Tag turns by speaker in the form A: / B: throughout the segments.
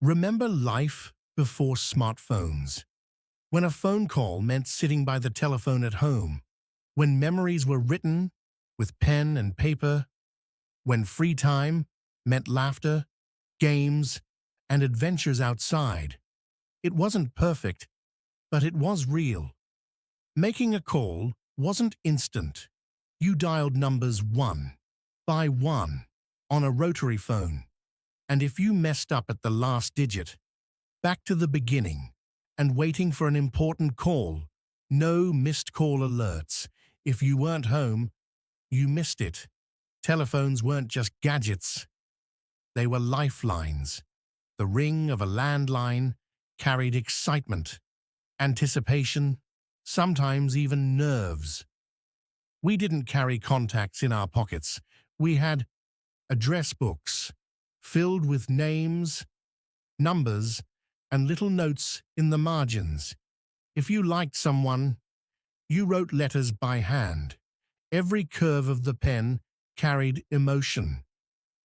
A: Remember life before smartphones, when a phone call meant sitting by the telephone at home, when memories were written with pen and paper, when free time meant laughter, games, and adventures outside. It wasn't perfect, but it was real. Making a call wasn't instant. You dialed numbers one by one on a rotary phone, and if you messed up at the last digit, back to the beginning and waiting for an important call. No missed call alerts. If you weren't home, you missed it. Telephones weren't just gadgets. They were lifelines. The ring of a landline carried excitement, anticipation, sometimes even nerves. We didn't carry contacts in our pockets. We had address books filled with names, numbers, and little notes in the margins. If you liked someone, you wrote letters by hand. Every curve of the pen carried emotion.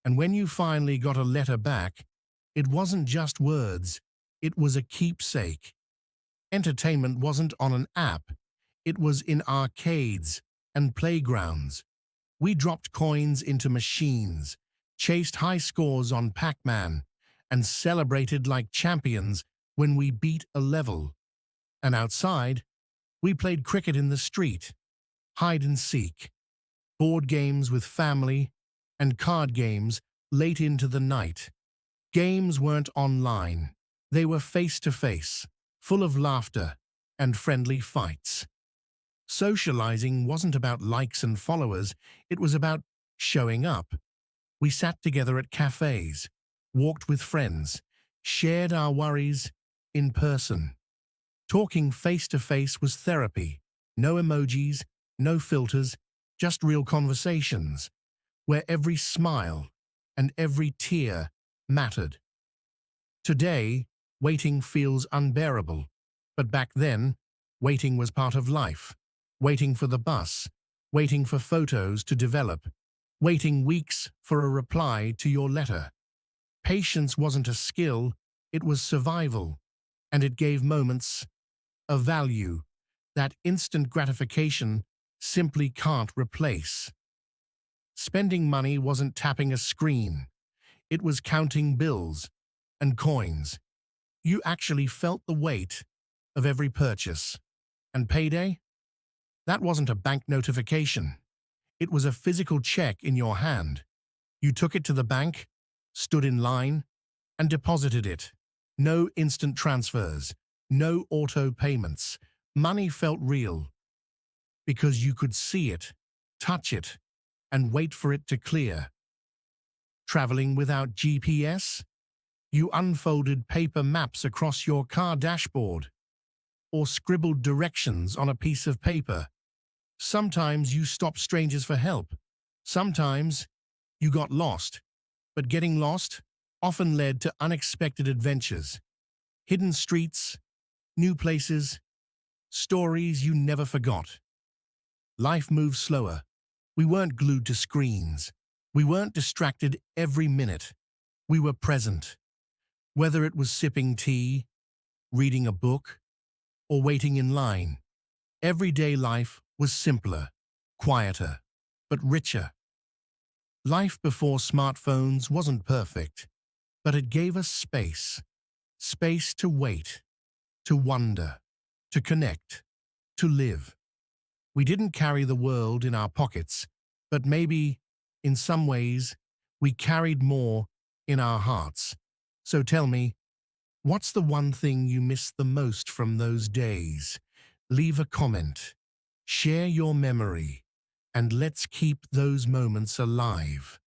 A: And when you finally got a letter back, it wasn't just words, it was a keepsake. Entertainment wasn't on an app, it was in arcades and playgrounds. We dropped coins into machines, chased high scores on Pac-Man, and celebrated like champions when we beat a level. And outside, we played cricket in the street, hide and seek, board games with family, and card games late into the night. Games weren't online. They were face-to-face, full of laughter and friendly fights. Socializing wasn't about likes and followers, it was about showing up. We sat together at cafes, walked with friends, shared our worries in person. Talking face-to-face was therapy. No emojis, no filters, just real conversations, where every smile and every tear mattered. Today, waiting feels unbearable, but back then, waiting was part of life. Waiting for the bus, waiting for photos to develop, waiting weeks for a reply to your letter. Patience wasn't a skill, it was survival, and it gave moments a value that instant gratification simply can't replace. Spending money wasn't tapping a screen, it was counting bills and coins. You actually felt the weight of every purchase. And payday? That wasn't a bank notification. It was a physical check in your hand. You took it to the bank, stood in line, and deposited it. No instant transfers, no auto payments. Money felt real because you could see it, touch it, and wait for it to clear. Traveling without GPS? You unfolded paper maps across your car dashboard or scribbled directions on a piece of paper. Sometimes you stopped strangers for help. Sometimes you got lost, but getting lost often led to unexpected adventures. Hidden streets, new places, stories you never forgot. Life moved slower. We weren't glued to screens. We weren't distracted every minute. We were present. Whether it was sipping tea, reading a book, or waiting in line, everyday life was simpler, quieter, but richer. Life before smartphones wasn't perfect, but it gave us space. Space to wait, to wonder, to connect, to live. We didn't carry the world in our pockets, but maybe, in some ways, we carried more in our hearts. So tell me, what's the one thing you miss the most from those days? Leave a comment, share your memory, and let's keep those moments alive.